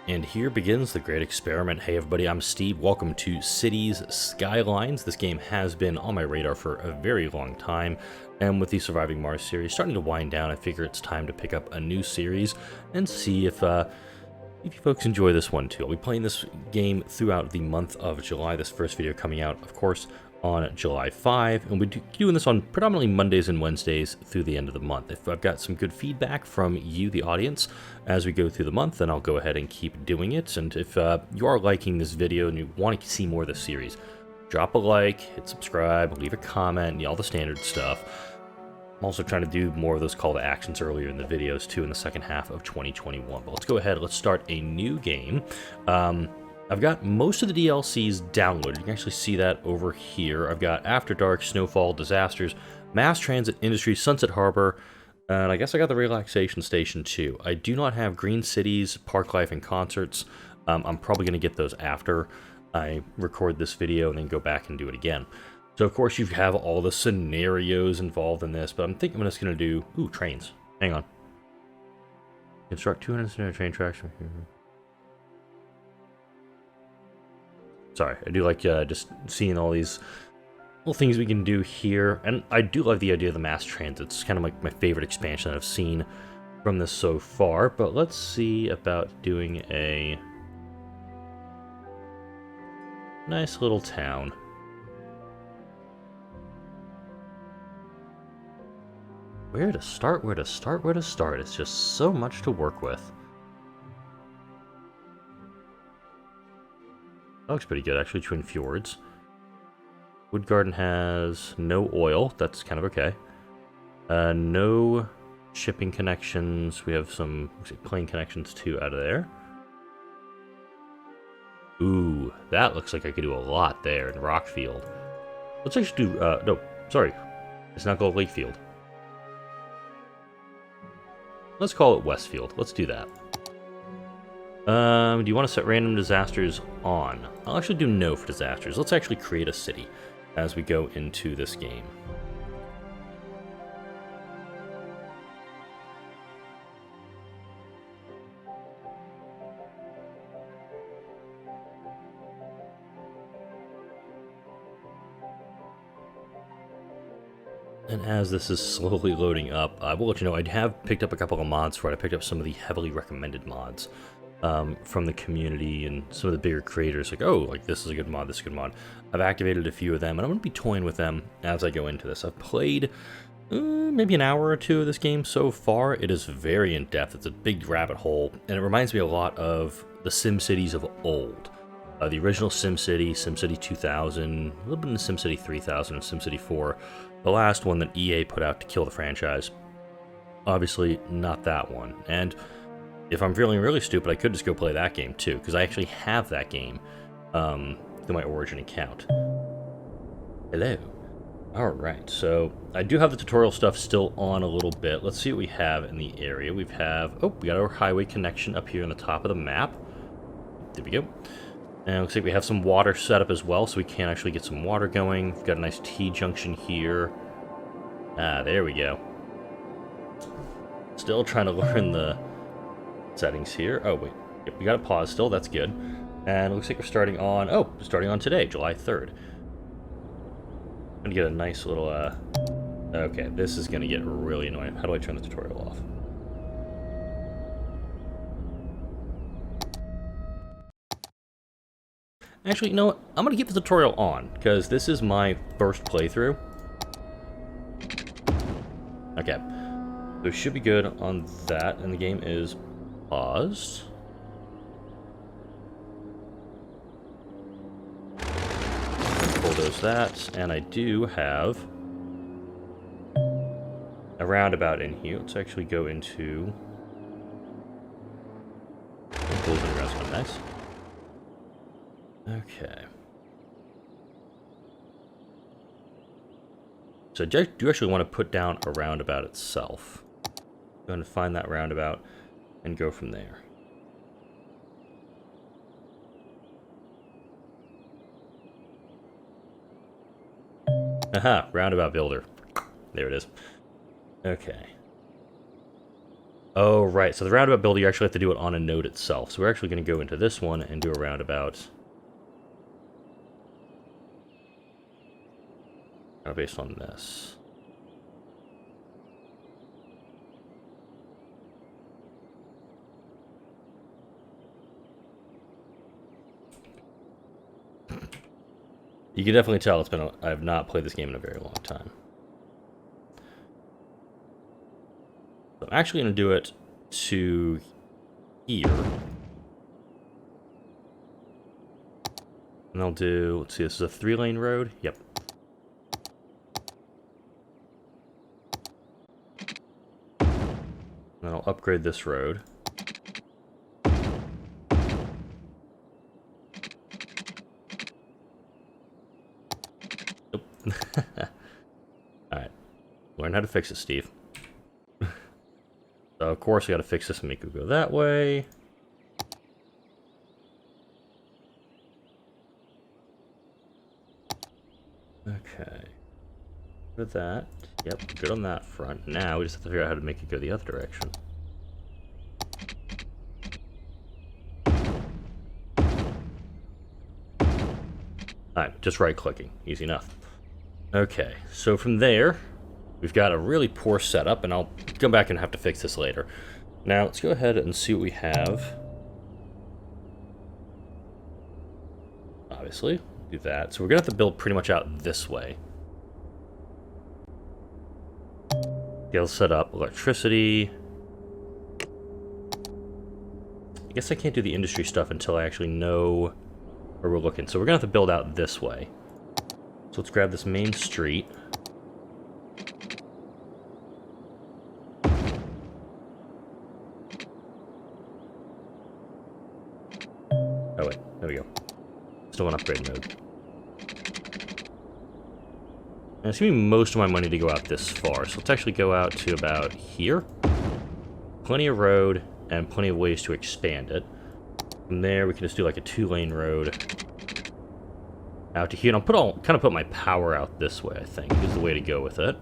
And here begins the great experiment. Hey everybody, I'm Steve. Welcome to Cities Skylines. This game has been on my radar for a very long time, and with the Surviving Mars series starting to wind down, I figure it's time to pick up a new series and see if you folks enjoy this one too. I'll be playing this game throughout the month of July. This first video coming out, of course, on July 5, and we'll be doing this on predominantly Mondays and Wednesdays through the end of the month. If I've got some good feedback from you, the audience, as we go through the month, then I'll go ahead and keep doing it. And if you are liking this video and you want to see more of this series, drop a like, hit subscribe, leave a comment, all the standard stuff. I'm also trying to do more of those call to actions earlier in the videos too in the second half of 2021. But let's go ahead, let's start a new game. I've got most of the DLCs downloaded. You can actually see that over here. I've got After Dark, Snowfall, Disasters, Mass Transit Industry, Sunset Harbor, and I guess I got the Relaxation Station too. I do not have Green Cities, Park Life, and Concerts. I'm probably going to get those after I record this video and then go back and do it again. So of course you have all the scenarios involved in this, but I'm thinking I'm just going to do... Ooh, trains. Hang on. Construct 200 train tracks. Sorry, I do like just seeing all these little things we can do here. And I do love the idea of the mass transit. It's kind of like my favorite expansion that I've seen from this so far. But let's see about doing a nice little town. Where to start, where to start, where to start? It's just so much to work with. That looks pretty good, actually, Twin Fjords. Wood Garden has no oil. That's kind of okay. No shipping connections. We have some plane connections, too, out of there. Ooh, that looks like I could do a lot there in Rockfield. Let's actually do... no, sorry. It's not called Lakefield. Let's call it Westfield. Let's do that. Do you want to set random disasters on? I'll actually do no for disasters. Let's actually create a city as we go into this game. And as this is slowly loading up, I will let you know I have picked up a couple of mods for it. I picked up some of the heavily recommended mods from the community and some of the bigger creators. Like, oh, like this is a good mod, this is a good mod. I've activated a few of them, and I'm going to be toying with them as I go into this. I've played maybe an hour or two of this game so far. It is very in-depth. It's a big rabbit hole, and it reminds me a lot of the SimCities of old. The original SimCity, SimCity 2000, a little bit in SimCity 3000 and SimCity 4. The last one that EA put out to kill the franchise. Obviously, not that one. And if I'm feeling really stupid, I could just go play that game too, because I actually have that game through my Origin account. Hello. Alright, so I do have the tutorial stuff still on a little bit. Let's see what we have in the area. We got our highway connection up here on the top of the map. There we go. And it looks like we have some water set up as well, so we can actually get some water going. We've got a nice T-junction here. Ah, there we go. Still trying to learn the settings here. Oh, wait. Yep, we got a pause still. That's good. And it looks like we're starting on today, July 3rd. I'm going to get a nice little, okay, this is going to get really annoying. How do I turn the tutorial off? Actually, you know what? I'm going to keep the tutorial on, because this is my first playthrough. Okay. So it should be good on that, and the game is paused. Bulldoze that, and I do have a roundabout in here. Let's actually go into... Nice. Okay. So I do actually want to put down a roundabout itself. I'm going to find that roundabout and go from there. Aha, roundabout builder. There it is. Okay. Oh, right. So the roundabout builder, you actually have to do it on a node itself. So we're actually going to go into this one and do a roundabout. Based on this. You can definitely tell it's been I have not played this game in a very long time. So I'm actually going to do it to here. And I'll do, let's see, this is a 3-lane road. Yep. And I'll upgrade this road. Nope. Alright. Learn how to fix it, Steve. So, of course, we gotta fix this and make it go that way. Okay. Good at that. Yep, good on that front. Now we just have to figure out how to make it go the other direction. Alright, just right-clicking. Easy enough. Okay, so from there, we've got a really poor setup, and I'll come back and have to fix this later. Now, let's go ahead and see what we have. Obviously, do that. So we're going to have to build pretty much out this way. Okay, let's set up electricity. I guess I can't do the industry stuff until I actually know where we're looking. So we're going to have to build out this way. So let's grab this main street. Oh wait, there we go. Still on upgrade mode. And it's gonna be most of my money to go out this far, so let's actually go out to about here. Plenty of road, and plenty of ways to expand it. From there, we can just do like a 2-lane road out to here. And I'll kind of put my power out this way, I think, is the way to go with it.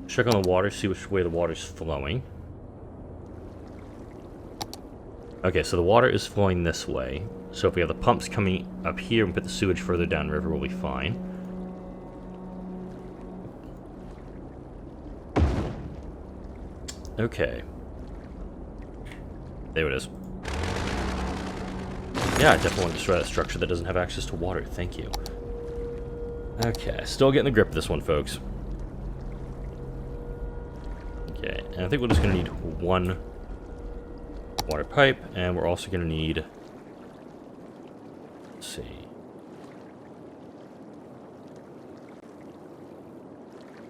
Check on the water, see which way the water's flowing. Okay, so the water is flowing this way. So if we have the pumps coming up here and put the sewage further downriver, we'll be fine. Okay. There it is. Yeah, I definitely want to destroy that structure that doesn't have access to water. Thank you. Okay, still getting the grip of this one, folks. Okay, and I think we're just going to need one water pipe, and we're also going to need, let's see,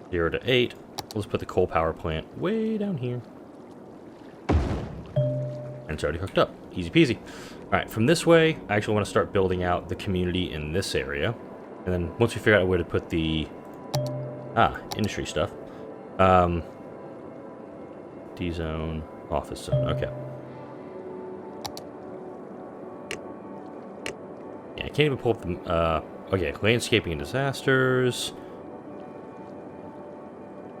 0 to 8. Let's put the coal power plant way down here. And it's already hooked up. Easy peasy. Alright, from this way, I actually want to start building out the community in this area. And then once we figure out a way to put the industry stuff. D-zone, office zone, okay. Yeah, I can't even pull up the, okay, landscaping and disasters.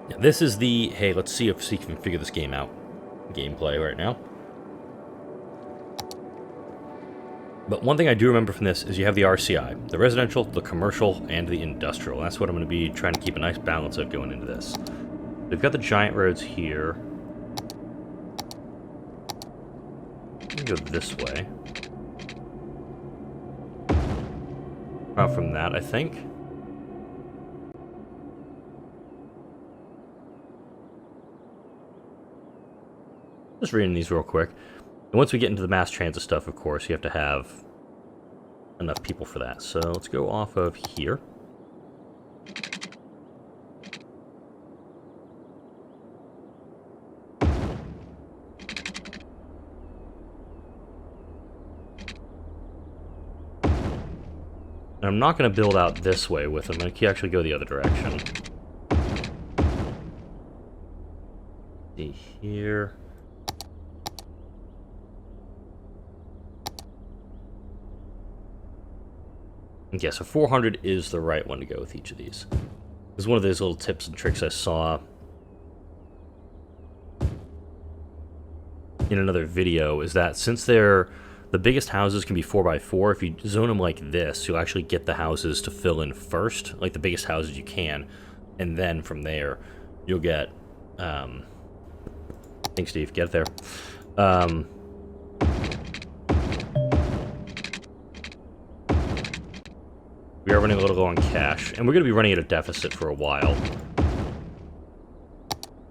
Now, this is the, hey, let's see if we can figure this game out. Gameplay right now. But one thing I do remember from this is you have the RCI, the residential, the commercial, and the industrial. That's what I'm going to be trying to keep a nice balance of going into this. We've got the giant roads here. I'm going to go this way. Out from that, I think. Just reading these real quick. And once we get into the mass transit stuff, of course, you have to have enough people for that. So let's go off of here. And I'm not going to build out this way with them. I'm going to actually go the other direction. See here. Yeah, so 400 is the right one to go with each of these. This is one of those little tips and tricks I saw in another video is that since the biggest houses can be 4x4, if you zone them like this, you'll actually get the houses to fill in first, like the biggest houses you can, and then from there, you'll get, thanks Steve, get it there. We are running a little low on cash, and we're going to be running at a deficit for a while.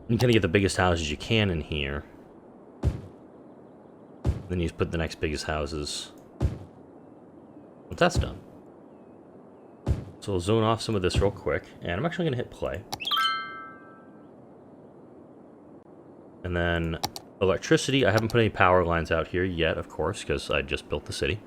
You kind of get the biggest houses you can in here. Then you just put the next biggest houses. But that's done. So we'll zone off some of this real quick, and I'm actually going to hit play. And then electricity, I haven't put any power lines out here yet, of course, because I just built the city.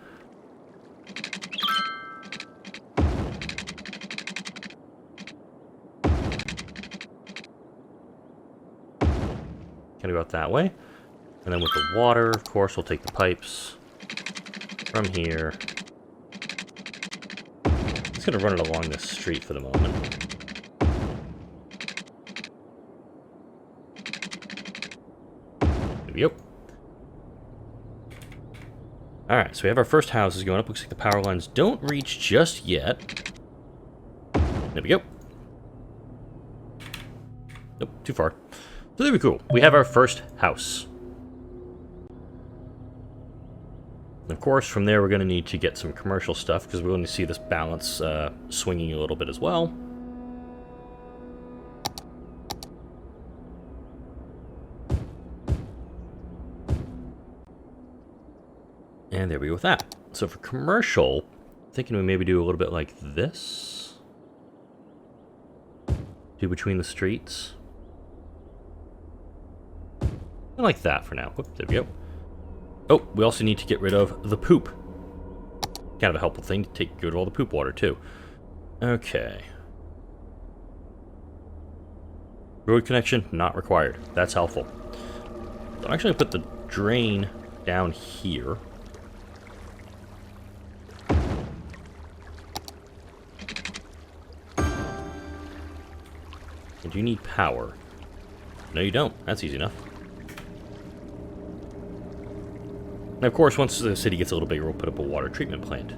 Gonna go out that way. And then with the water, of course, we'll take the pipes from here. Just gonna run it along this street for the moment. There we go. Alright, so we have our first houses going up. Looks like the power lines don't reach just yet. There we go. Nope, too far. So there we go. We have our first house. And of course, from there, we're going to need to get some commercial stuff, because we're going to see this balance swinging a little bit as well. And there we go with that. So for commercial, thinking we maybe do a little bit like this. Do between the streets. I like that for now. Whoop, there we go. Oh, we also need to get rid of the poop. Kind of a helpful thing to get rid of all the poop water, too. Okay. Road connection, not required. That's helpful. So I'm actually going to put the drain down here. And you need power. No, you don't. That's easy enough. And of course, once the city gets a little bigger, we'll put up a water treatment plant.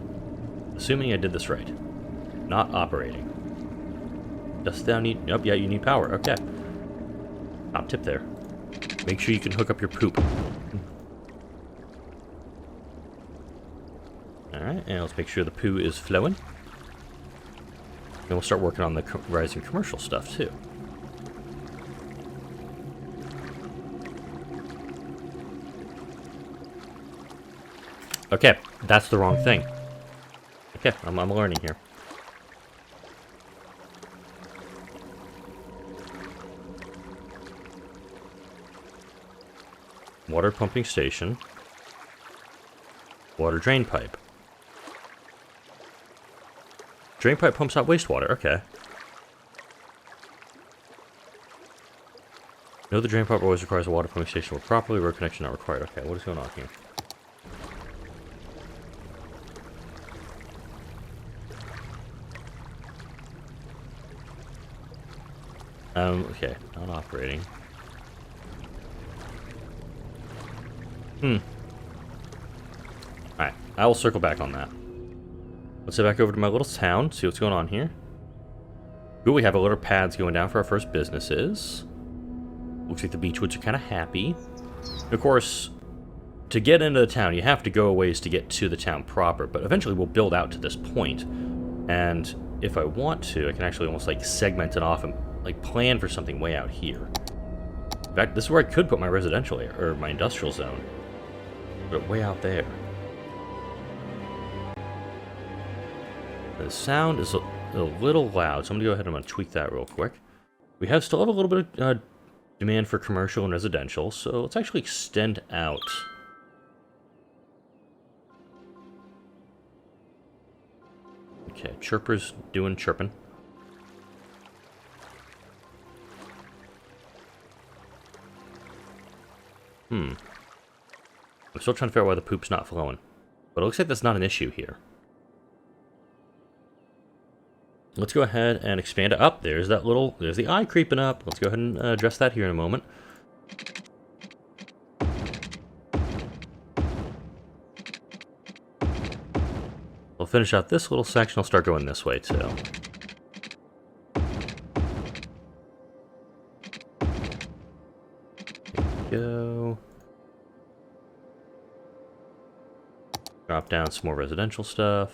Assuming I did this right. Not operating. Does thou need... Oh, yeah, you need power. Okay. Top tip there. Make sure you can hook up your poop. Alright, and let's make sure the poo is flowing. Then we'll start working on the rising commercial stuff, too. Okay, that's the wrong thing. Okay, I'm learning here. Water pumping station. Water drain pipe. Drain pipe pumps out wastewater, okay. No, the drain pipe always requires a water pumping station work properly. Road connection not required. Okay, what is going on here? Okay, not operating. Alright, I will circle back on that. Let's head back over to my little town, see what's going on here. Ooh, we have a little pads going down for our first businesses. Looks like the Beechwoods are kind of happy. Of course, to get into the town, you have to go a ways to get to the town proper, but eventually we'll build out to this point. And if I want to, I can actually almost like segment it off and like plan for something way out here. In fact, this is where I could put my residential area, or my industrial zone. But way out there. The sound is a little loud, so I'm going to go ahead and I'm going to tweak that real quick. We still have a little bit of demand for commercial and residential, so let's actually extend out. Okay, chirper's doing chirping. I'm still trying to figure out why the poop's not flowing. But it looks like that's not an issue here. Let's go ahead and expand it up. There's the eye creeping up. Let's go ahead and address that here in a moment. finish out this little section. I'll start going this way too. Go. Drop down some more residential stuff.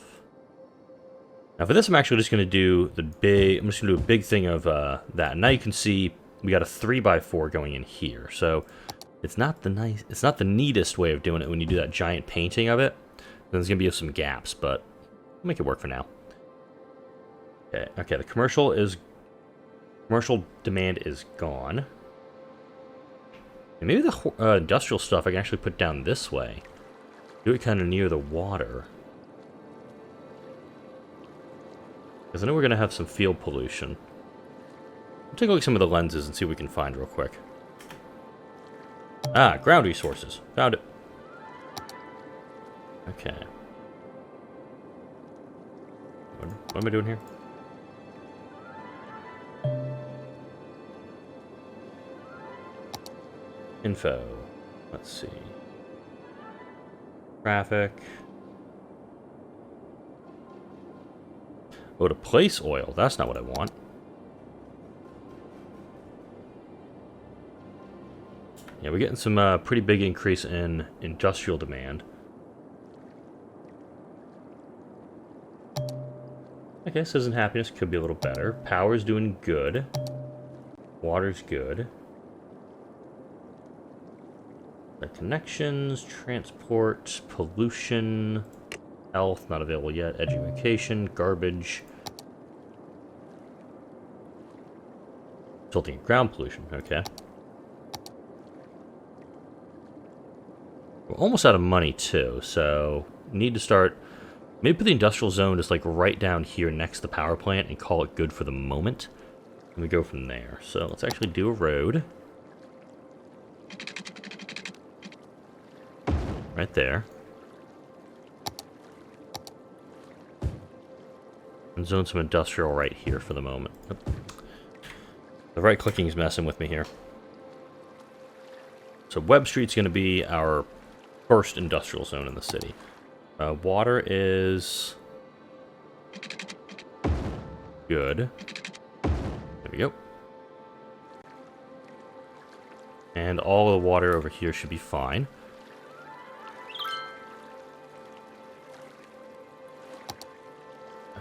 Now for this, I'm actually just going to do I'm just going to do a big thing of that. Now you can see we got a 3x4 going in here. So it's not the neatest way of doing it when you do that giant painting of it. Then there's going to be some gaps, but we'll make it work for now. Okay, the commercial demand is gone. And maybe the industrial stuff I can actually put down this way. Do it kind of near the water. Because I know we're going to have some field pollution. We'll take a look at some of the lenses and see what we can find real quick. Ah, ground resources. Found it. Okay. What am I doing here? Info. Let's see. Traffic. Oh, to place oil. That's not what I want. Yeah, we're getting some pretty big increase in industrial demand. Okay, citizen happiness could be a little better. Power's doing good. Water's good. The connections, transport, pollution, health, not available yet, education, garbage. Resulting in ground pollution, okay. We're almost out of money too, so need to start. Maybe put the industrial zone just like right down here next to the power plant and call it good for the moment. And we go from there. So let's actually do a road. Right there. And zone some industrial right here for the moment. The right clicking is messing with me here. So Webb Street's going to be our first industrial zone in the city. Water is good. There we go. And all the water over here should be fine.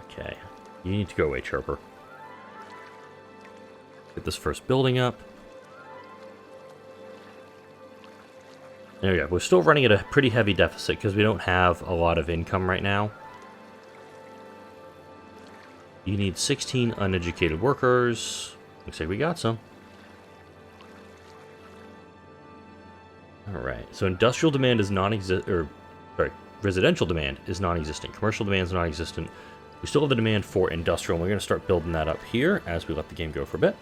Okay. You need to go away, Chirper. Get this first building up. There we go. We're still running at a pretty heavy deficit because we don't have a lot of income right now. You need 16 uneducated workers. Looks like we got some. Alright, so industrial demand is non-existent, residential demand is non-existent. Commercial demand is non-existent. We still have the demand for industrial, and we're going to start building that up here as we let the game go for a bit.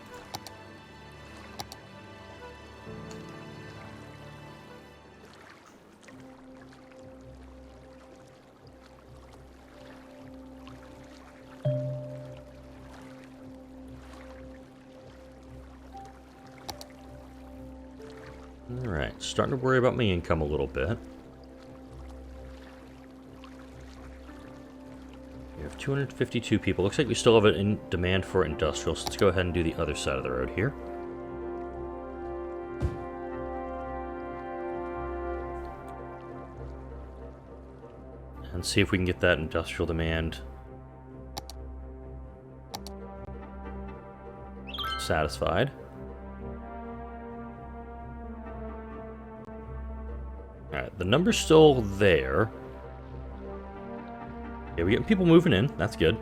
Alright, starting to worry about my income a little bit. We have 252 people. Looks like we still have a demand for industrial, so let's go ahead and do the other side of the road here. And see if we can get that industrial demand satisfied. Alright, the number's still there. Yeah, we're getting people moving in. That's good.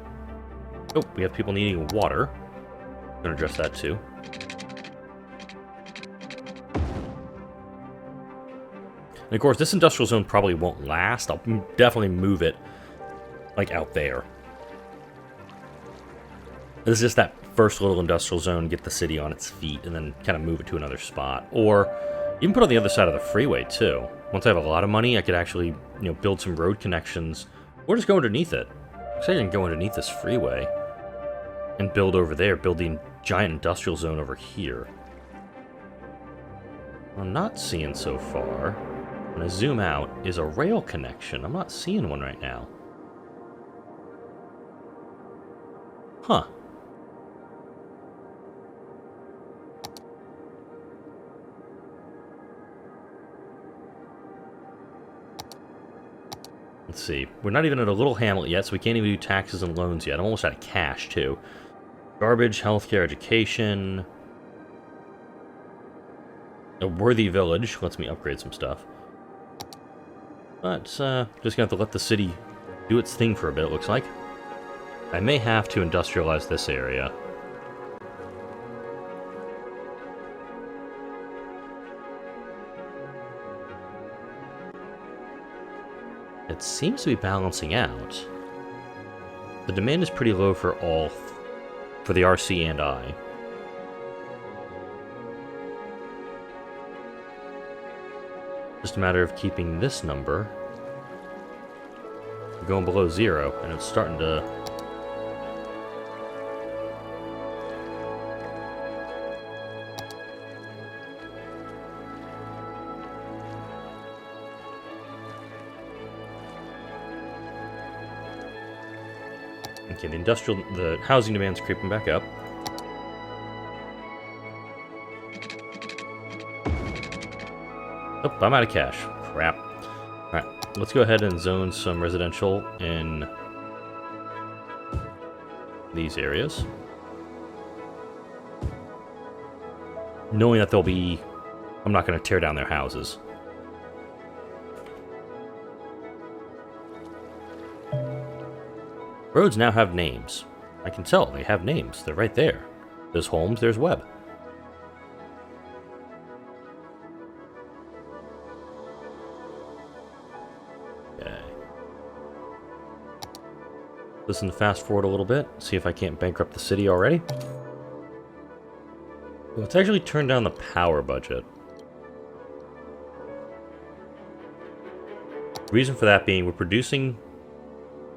Oh, we have people needing water. I'm gonna address that too. And of course, this industrial zone probably won't last. I'll definitely move it, like, out there. This is just that first little industrial zone, get the city on its feet, and then kind of move it to another spot. Or even put it on the other side of the freeway, too. Once I have a lot of money, I could actually, you know, build some road connections, or just go underneath it. Looks like I can go underneath this freeway and build over there, build the giant industrial zone over here. What I'm not seeing so far, when I zoom out, is a rail connection. I'm not seeing one right now. Huh. Let's see. We're not even at a little hamlet yet, so we can't even do taxes and loans yet. I'm almost out of cash, too. Garbage, healthcare, education. A worthy village lets me upgrade some stuff. But, just gonna have to let the city do its thing for a bit, it looks like. I may have to industrialize this area. It seems to be balancing out. The demand is pretty low for all, for the RC and I. Just a matter of keeping this number going below 0, and it's starting to... Okay, the housing demand's creeping back up. Oh, I'm out of cash. Crap. Alright, let's go ahead and zone some residential in these areas. Knowing that they'll be... I'm not going to tear down their houses. Roads now have names. I can tell they have names. They're right there. There's Holmes, there's Webb. Okay. Listen to fast forward a little bit. See if I can't bankrupt the city already. Let's actually turn down the power budget. Reason for that being we're producing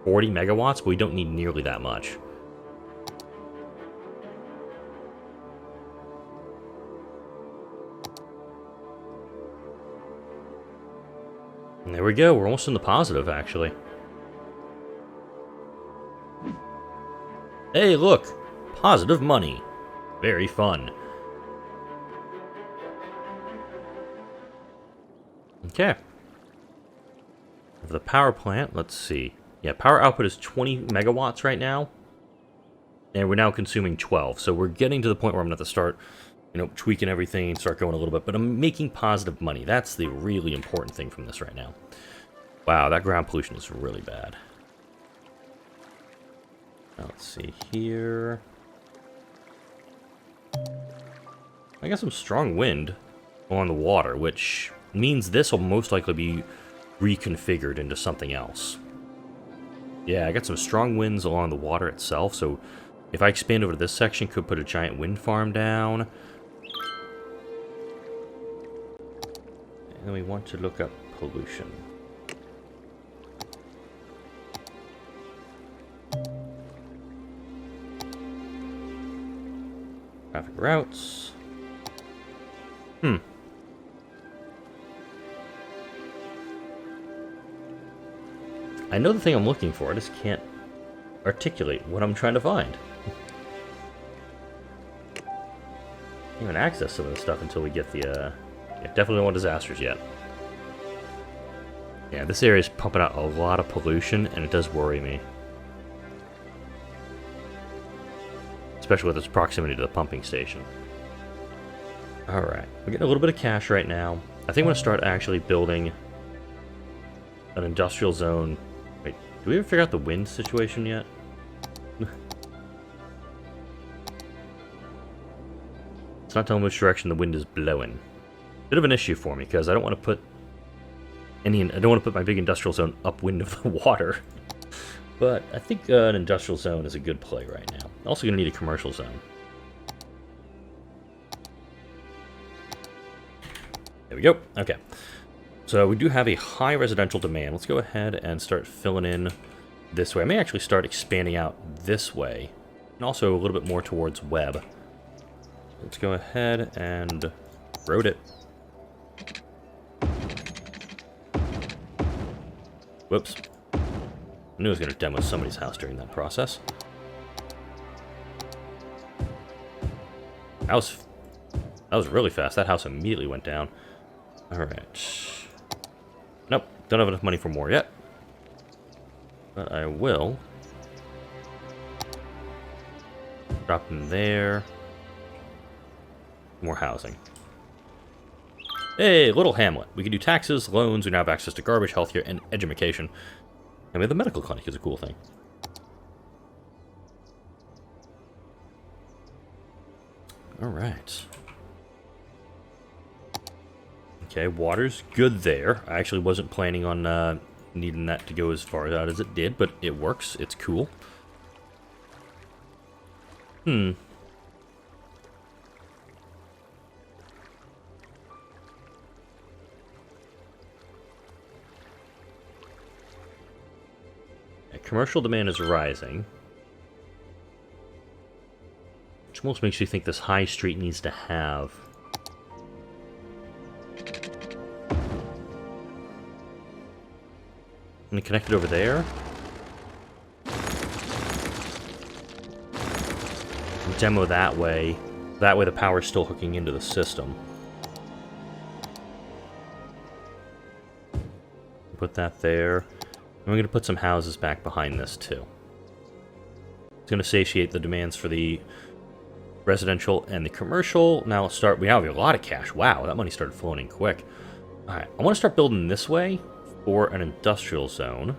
40 megawatts, but we don't need nearly that much. And there we go, we're almost in the positive, actually. Hey, look! Positive money. Very fun. Okay. For the power plant, let's see. Yeah, power output is 20 megawatts right now. And we're now consuming 12. So we're getting to the point where I'm going to have to start, tweaking everything and start going a little bit. But I'm making positive money. That's the really important thing from this right now. Wow, that ground pollution is really bad. Now, let's see here. I got some strong wind on the water, which means this will most likely be reconfigured into something else. Yeah, I got some strong winds along the water itself, so if I expand over to this section, could put a giant wind farm down. And then we want to look up pollution. Traffic routes. I know the thing I'm looking for, I just can't articulate what I'm trying to find. Even access some of this stuff until we get the, yeah, definitely don't want disasters yet. Yeah, this area is pumping out a lot of pollution, and it does worry me. Especially with its proximity to the pumping station. Alright, we're getting a little bit of cash right now. I think I'm going to start actually building an industrial zone. Wait, do we ever figure out the wind situation yet? It's not telling which direction the wind is blowing. Bit of an issue for me because I don't want to put I don't want to put my big industrial zone upwind of the water. But I think an industrial zone is a good play right now. Also going to need a commercial zone. There we go. Okay. So we do have a high residential demand. Let's go ahead and start filling in this way. I may actually start expanding out this way. And also a little bit more towards Webb. Let's go ahead and road it. Whoops. I knew I was going to demo somebody's house during that process. That was really fast. That house immediately went down. Alright. Nope, don't have enough money for more yet. But I will. Drop them there. More housing. Hey, little hamlet. We can do taxes, loans, we now have access to garbage, healthcare, and education. And we have the medical clinic is a cool thing. Alright. Okay, water's good there. I actually wasn't planning on needing that to go as far out as it did, but it works. It's cool. Commercial demand is rising. Which almost makes you think this high street needs to have... And connect it over there. Demo that way. That way the power's still hooking into the system. Put that there. And we're going to put some houses back behind this too. It's going to satiate the demands for the residential and the commercial. Now let's start. We now have a lot of cash. Wow, that money started flowing in quick. Alright, I want to start building this way for an industrial zone.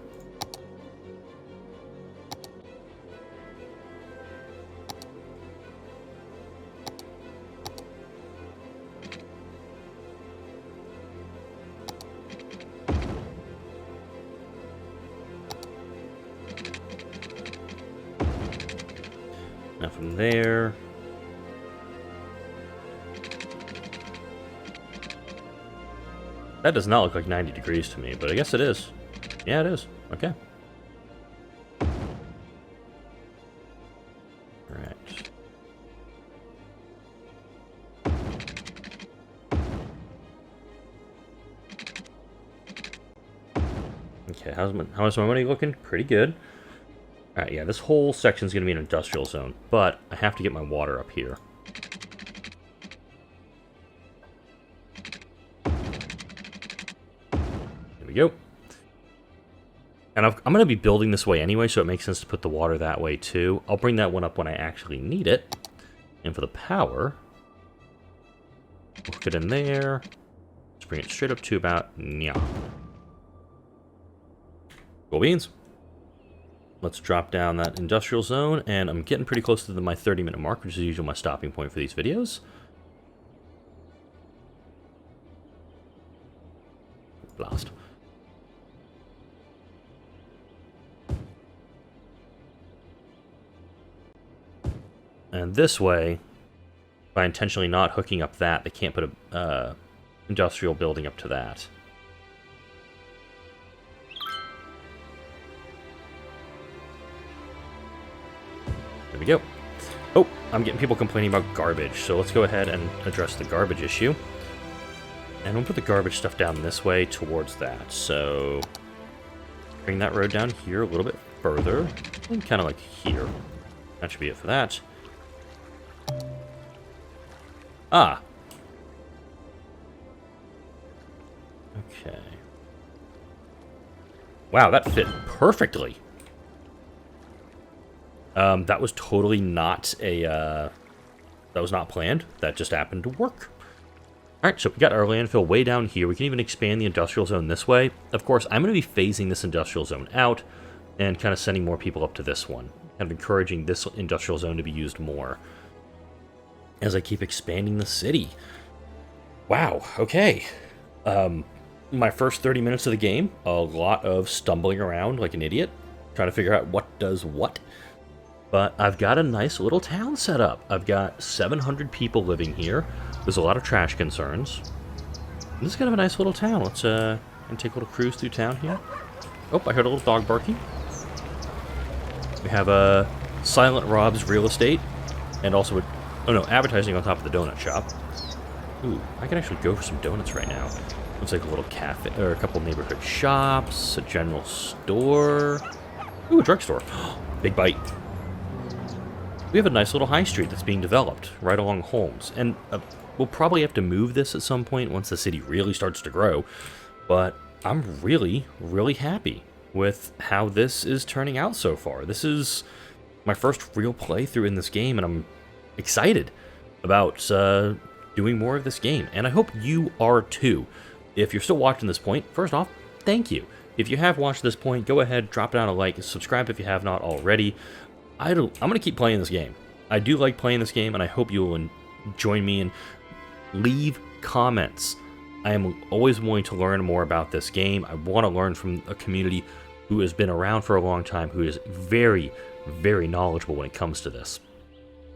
Now from there... That does not look like 90 degrees to me, but I guess it is. Yeah, it is. Okay. Alright. Okay, how's my money looking? Pretty good. Alright, yeah, this whole section's going to be an industrial zone, but I have to get my water up here. There we go. And I'm going to be building this way anyway, so it makes sense to put the water that way too. I'll bring that one up when I actually need it. And for the power, we'll hook it in there. Let's bring it straight up to about... Yeah. Cool beans. Let's drop down that industrial zone, and I'm getting pretty close to my 30-minute mark, which is usually my stopping point for these videos. Blast. And this way, by intentionally not hooking up that, they can't put a industrial building up to that. There we go. Oh, I'm getting people complaining about garbage, so let's go ahead and address the garbage issue. And we'll put the garbage stuff down this way towards that. So, bring that road down here a little bit further, and kind of like here. That should be it for that. Ah. Okay. Wow, that fit perfectly. That was totally not a, that was not planned. That just happened to work. Alright, so we got our landfill way down here. We can even expand the industrial zone this way. Of course, I'm going to be phasing this industrial zone out and kind of sending more people up to this one. Kind of encouraging this industrial zone to be used more as I keep expanding the city. Wow, okay. My first 30 minutes of the game, a lot of stumbling around like an idiot, trying to figure out what does what. But I've got a nice little town set up. I've got 700 people living here. There's a lot of trash concerns. This is kind of a nice little town. Let's take a little cruise through town here. Oh, I heard a little dog barking. We have Silent Rob's Real Estate, and also, advertising on top of the donut shop. Ooh, I can actually go for some donuts right now. Looks like a little cafe, or a couple neighborhood shops, a general store. Ooh, a drugstore. Big bite. we have a nice little high street that's being developed right along Holmes. And we'll probably have to move this at some point once the city really starts to grow. But I'm really, really happy with how this is turning out so far. This is my first real playthrough in this game, and I'm excited about doing more of this game. And I hope you are too. If you're still watching this point, first off, thank you. If you have watched this point, go ahead, drop down a like, subscribe if you have not already. I'm going to keep playing this game. I do like playing this game, and I hope you will join me and leave comments. I am always willing to learn more about this game. I want to learn from a community who has been around for a long time, who is very, very knowledgeable when it comes to this.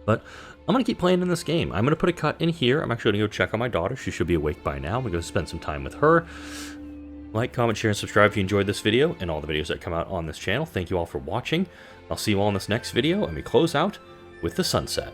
But I'm going to keep playing in this game. I'm going to put a cut in here. I'm actually going to go check on my daughter. She should be awake by now. I'm going to go spend some time with her. Like, comment, share, and subscribe if you enjoyed this video and all the videos that come out on this channel. Thank you all for watching. I'll see you all in this next video, and we close out with the sunset.